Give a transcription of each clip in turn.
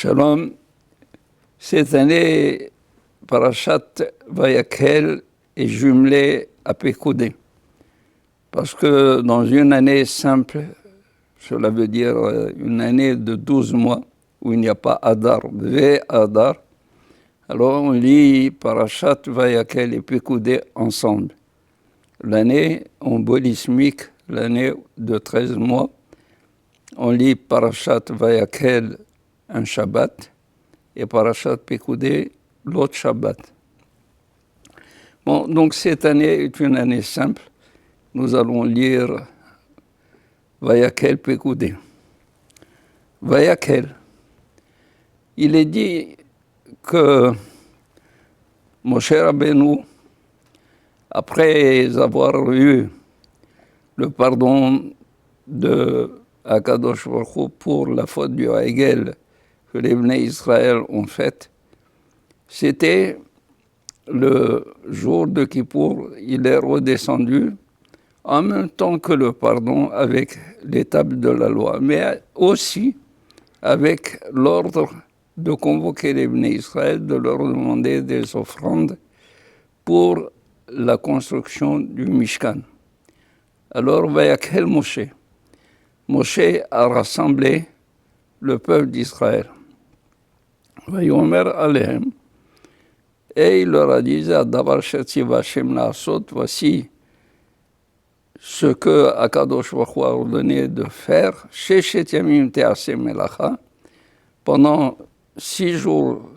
Shalom, cette année, Parashat Vayakhel est jumelé à Pekoudé. Parce que dans une année simple, cela veut dire une année de 12 mois, où il n'y a pas Adar, Ve-Adar, alors on lit Parashat Vayakhel et Pekoudé ensemble. L'année embolismique, l'année de 13 mois, on lit Parashat Vayakhel un Shabbat et Parashat Pekoudé l'autre Shabbat. Bon, donc cette année est une année simple. Nous allons lire Vayakhel Pekoudé. Vayakhel. Il est dit que Moshe Rabbeinu, après avoir eu le pardon de Akadosh Baruch Hu pour la faute du Haegel que les Bnei Israël ont faite, c'était le jour de Kippour, il est redescendu en même temps que le pardon avec les tables de la loi, mais aussi avec l'ordre de convoquer les Bnei Israël, de leur demander des offrandes pour la construction du Mishkan. Alors, Vayakhel Moshe. Moshe a rassemblé le peuple d'Israël. Vayomer Alehem. Et il leur a dit, voici ce que Akadosh Baruch Hu a ordonné de faire. Pendant 6 jours,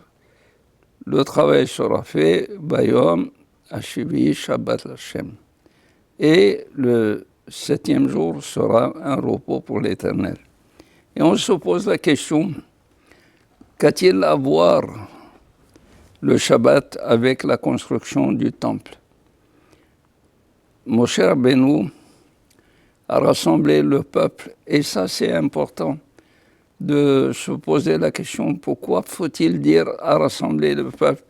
le travail sera fait. Bayom Hashivi Shabbat Hashem. Et le 7e jour sera un repos pour l'Éternel. Et on se pose la question, qu'a-t-il à voir le Shabbat avec la construction du temple? Moshe Rabbeinu a rassemblé le peuple, et ça c'est important de se poser la question, pourquoi faut-il dire à rassembler le peuple?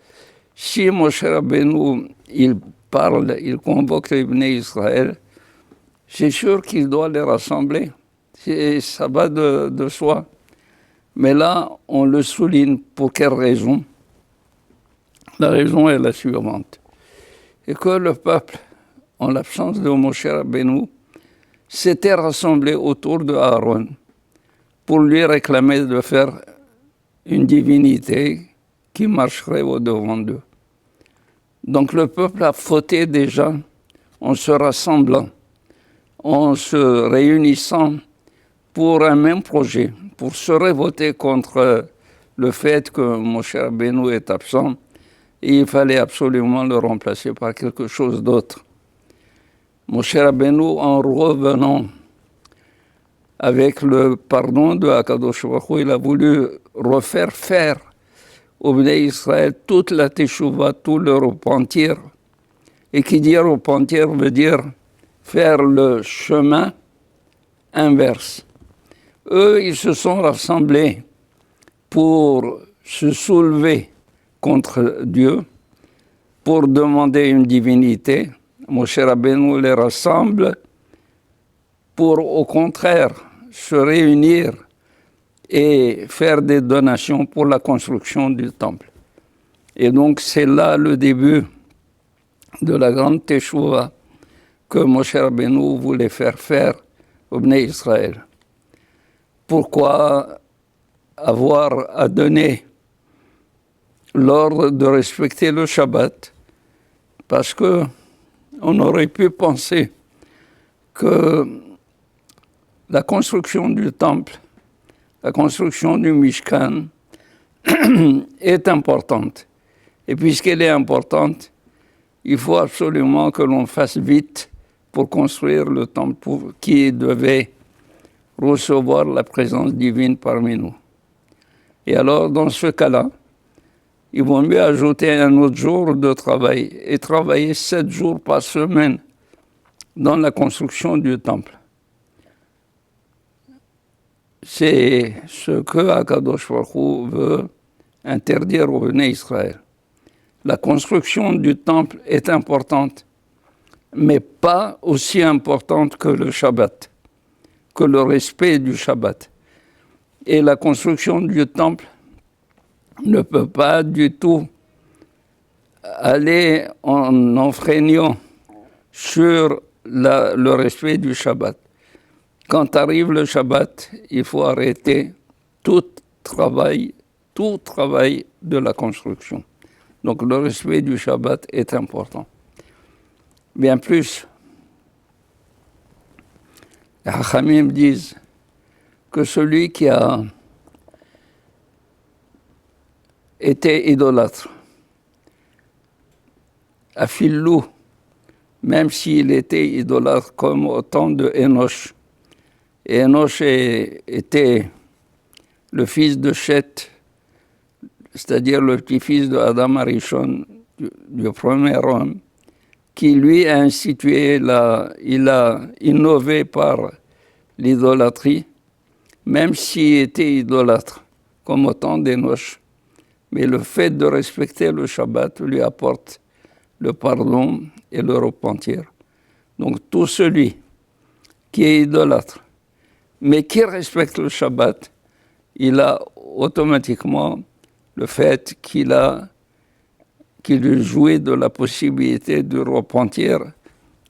Si Moshe Rabbeinu, il parle, il convoque les Bnei Israël, c'est sûr qu'il doit les rassembler, ça va de soi. Mais là, on le souligne pour quelle raison? La raison est la suivante. Et que le peuple, en l'absence de Moshe Rabbeinu, s'était rassemblé autour de Aaron pour lui réclamer de faire une divinité qui marcherait au-devant d'eux. Donc le peuple a fauté déjà en se rassemblant, en se réunissant pour un même projet, pour se révolter contre le fait que Moshe Rabbeinu est absent, et il fallait absolument le remplacer par quelque chose d'autre. Moshe Rabbeinu, en revenant avec le pardon de Akadosh Baruch Hu, il a voulu refaire faire au Bnei Israël toute la teshuva, tout le repentir. Et qui dit repentir veut dire faire le chemin inverse. Eux, ils se sont rassemblés pour se soulever contre Dieu, pour demander une divinité. Moshe Rabbeinu les rassemble pour, au contraire, se réunir et faire des donations pour la construction du temple. Et donc, c'est là le début de la grande teshuva que Moshe Rabbeinu voulait faire au Bnei Israël. Pourquoi avoir à donner l'ordre de respecter le Shabbat? Parce que on aurait pu penser que la construction du temple, la construction du Mishkan est importante. Et puisqu'elle est importante, il faut absolument que l'on fasse vite pour construire le temple qui devait recevoir la présence divine parmi nous. Et alors, dans ce cas-là, il vaut mieux ajouter un autre jour de travail et travailler 7 jours par semaine dans la construction du temple. C'est ce que Akadosh Baruch Hu veut interdire au Bnei Israël. La construction du temple est importante, mais pas aussi importante que le Shabbat, que le respect du Shabbat. Et la construction du temple ne peut pas du tout aller en enfreignant sur le respect du Shabbat. Quand arrive le Shabbat, il faut arrêter tout travail de la construction. Donc le respect du Shabbat est important. Bien plus, les Hachamim disent que celui qui a été idolâtre, Afillou, même s'il était idolâtre comme au temps de Enoch, et Enoch était le fils de Shet, c'est-à-dire le petit-fils de Adam Arishon, du premier homme, qui lui a institué, il a innové par l'idolâtrie, même s'il était idolâtre, comme au temps d'Enoch. Mais le fait de respecter le Shabbat lui apporte le pardon et le repentir. Donc tout celui qui est idolâtre, mais qui respecte le Shabbat, il a automatiquement le fait qu'il jouit de la possibilité de repentir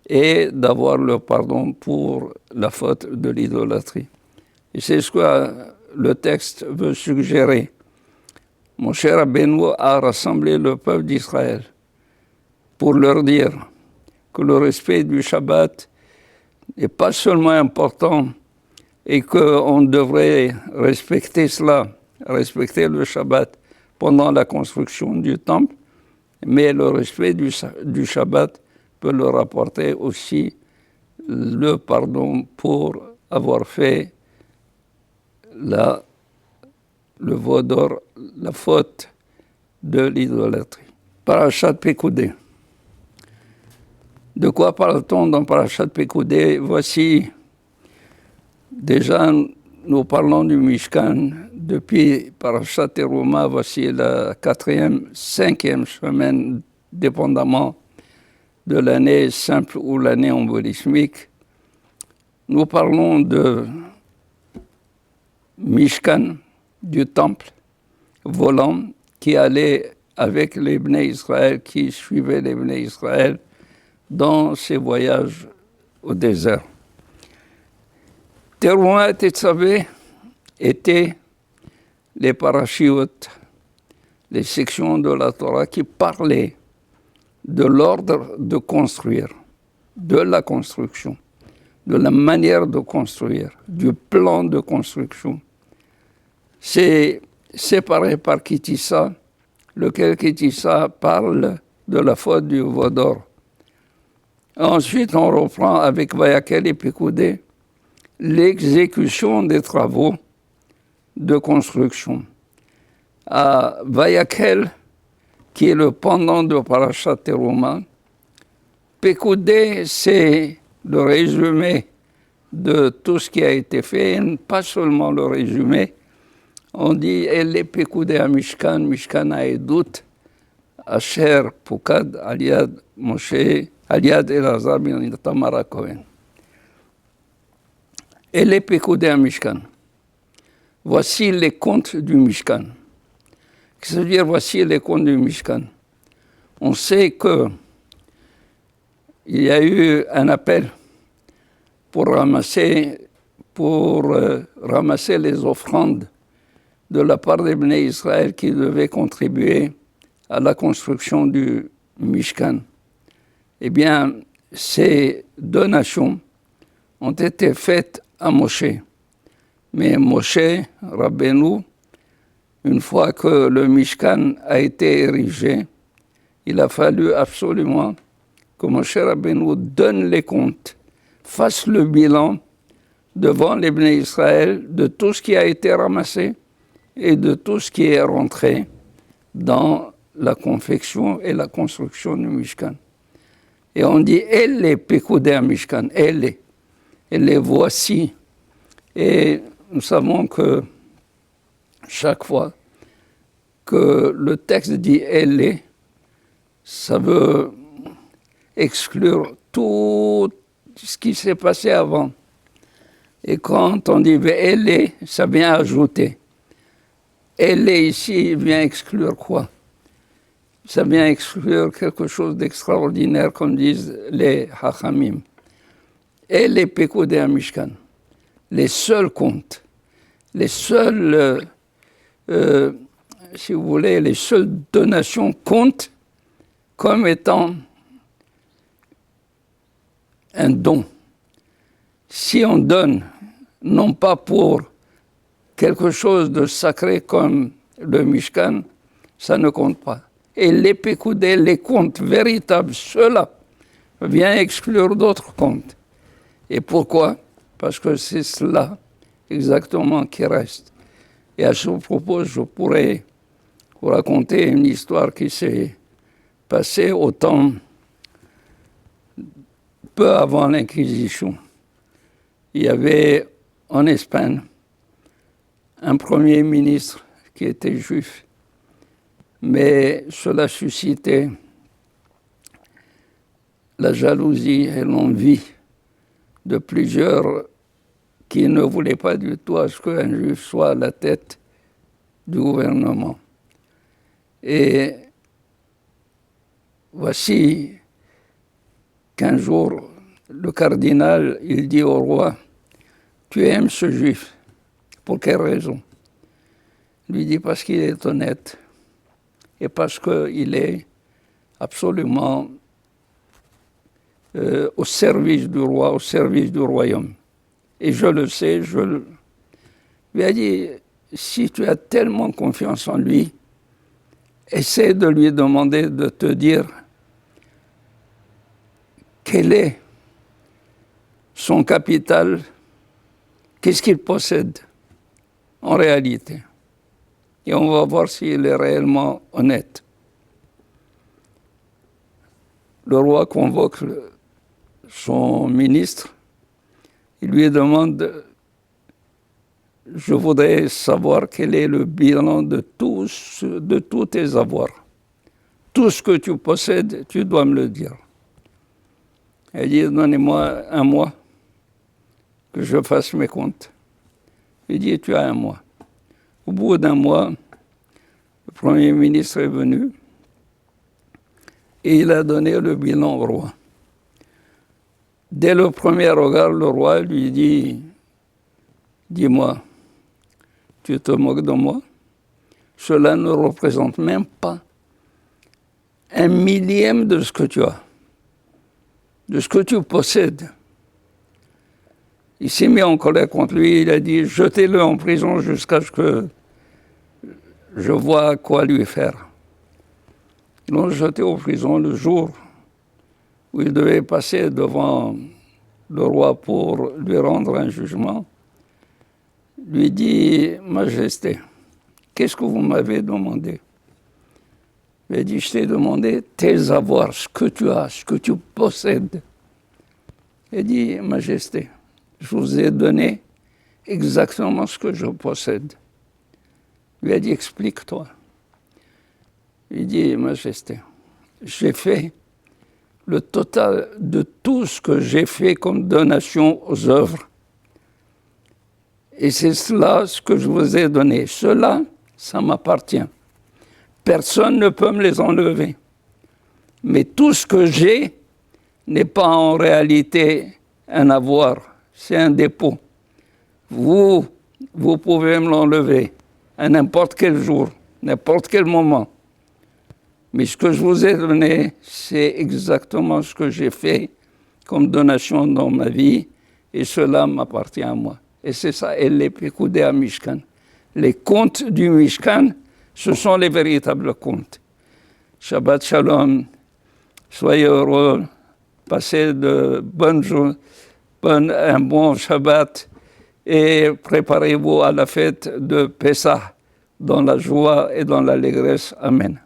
et d'avoir le pardon pour la faute de l'idolâtrie. Et c'est ce que le texte veut suggérer. Mon cher Rabbeinu a rassemblé le peuple d'Israël pour leur dire que le respect du Shabbat n'est pas seulement important et qu'on devrait respecter cela, respecter le Shabbat pendant la construction du temple, mais le respect du Shabbat peut leur apporter aussi le pardon pour avoir fait le vaudor, la faute de l'idolâtrie. Parashat Pekoudé. De quoi parle-t-on dans Parashat Pekoudé? Voici, déjà, nous parlons du Mishkan depuis Parashat Teruma, voici la 4e, 5e semaine, dépendamment de l'année simple ou l'année embolismique. Nous parlons de Mishkan, du temple volant qui allait avec les Bnei Israël, qui suivait les Bnei Israël dans ses voyages au désert. Terouma et Tetzavé étaient les parachiotes, les sections de la Torah qui parlaient de l'ordre de construire, de la construction, de la manière de construire, du plan de construction. C'est séparé par Kitissa, lequel Kitissa parle de la faute du vaudor. Ensuite, on reprend avec Vayakel et Pekoudé l'exécution des travaux de construction. À Vayakel, qui est le pendant de Parashat Teruma, Pekoudé, c'est le résumé de tout ce qui a été fait, pas seulement le résumé. On dit, elle est Pekoudé à Mishkan, Mishkan à Edut, Asher Pukad, Aliad Moshe, Aliad Elazar ben Itamar Cohen. Elle est Pekoudé à Mishkan. Voici les comptes du Mishkan. Qu'est-ce que ça veut dire, voici les comptes du Mishkan? On sait qu'il y a eu un appel pour ramasser les offrandes de la part des Bnei Israël qui devaient contribuer à la construction du Mishkan. Eh bien, ces donations ont été faites à Moshe. Mais Moshe, Rabbeinu, une fois que le Mishkan a été érigé, il a fallu absolument que Moshe Rabbeinu donne les comptes, fasse le bilan devant les Bnei Israël de tout ce qui a été ramassé et de tout ce qui est rentré dans la confection et la construction du Mishkan. Et on dit, elle est Pekoudé à Mishkan, elle est voici. Et nous savons que chaque fois que le texte dit elle est, ça veut exclure tout ce qui s'est passé avant. Et quand on dit elle est, ça vient ajouter. Elle est ici vient exclure quoi? Ça vient exclure quelque chose d'extraordinaire, comme disent les Hachamim. Et les Pekudei Mishkan, les seuls comptes, les seuls, si vous voulez, les seules donations comptent comme étant un don. Si on donne, non pas pour quelque chose de sacré comme le Mishkan, ça ne compte pas. Et les Pekudei, les comptes véritables, ceux-là, viennent exclure d'autres comptes. Et pourquoi? Parce que c'est cela exactement qui reste. Et à ce propos, je pourrais vous raconter une histoire qui s'est passée au temps peu avant l'Inquisition. Il y avait en Espagne un premier ministre qui était juif, mais cela suscitait la jalousie et l'envie de plusieurs qui ne voulaient pas du tout à ce qu'un juif soit à la tête du gouvernement. Et voici qu'un jour, le cardinal, il dit au roi, « Tu aimes ce juif. Pour quelle raison ?» Il lui dit, « Parce qu'il est honnête et parce qu'il est absolument au service du roi, au service du royaume. » Et je le sais, il lui a dit, si tu as tellement confiance en lui, essaie de lui demander de te dire quel est son capital, qu'est-ce qu'il possède en réalité. Et on va voir s'il est réellement honnête. Le roi convoque son ministre. Il lui demande, je voudrais savoir quel est le bilan de tous tes avoirs. Tout ce que tu possèdes, tu dois me le dire. Elle dit, donnez-moi un mois que je fasse mes comptes. Il dit, tu as un mois. Au bout d'un mois, le Premier ministre est venu et il a donné le bilan au roi. Dès le premier regard, le roi lui dit, dis-moi, tu te moques de moi? Cela ne représente même pas un millième de ce que tu as, de ce que tu possèdes. Il s'est mis en colère contre lui, il a dit, jetez-le en prison jusqu'à ce que je vois quoi lui faire. Ils l'ont jeté en prison le jour où il devait passer devant le roi pour lui rendre un jugement. Lui dit, Majesté, qu'est-ce que vous m'avez demandé? Il a dit, je t'ai demandé tes avoirs, ce que tu as, ce que tu possèdes. Il a dit, Majesté, je vous ai donné exactement ce que je possède. Il lui a dit, explique-toi. Il dit, Majesté, j'ai fait le total de tout ce que j'ai fait comme donation aux œuvres. Et c'est cela ce que je vous ai donné. Cela, ça m'appartient. Personne ne peut me les enlever. Mais tout ce que j'ai n'est pas en réalité un avoir, c'est un dépôt. Vous pouvez me l'enlever à n'importe quel jour, n'importe quel moment. Mais ce que je vous ai donné, c'est exactement ce que j'ai fait comme donation dans ma vie, et cela m'appartient à moi. Et c'est ça, et les Pekudei Mishkan. Les comptes du Mishkan, ce sont les véritables comptes. Shabbat Shalom, soyez heureux, passez de bonnes jours, un bon Shabbat, et préparez-vous à la fête de Pessah, dans la joie et dans l'allégresse. Amen.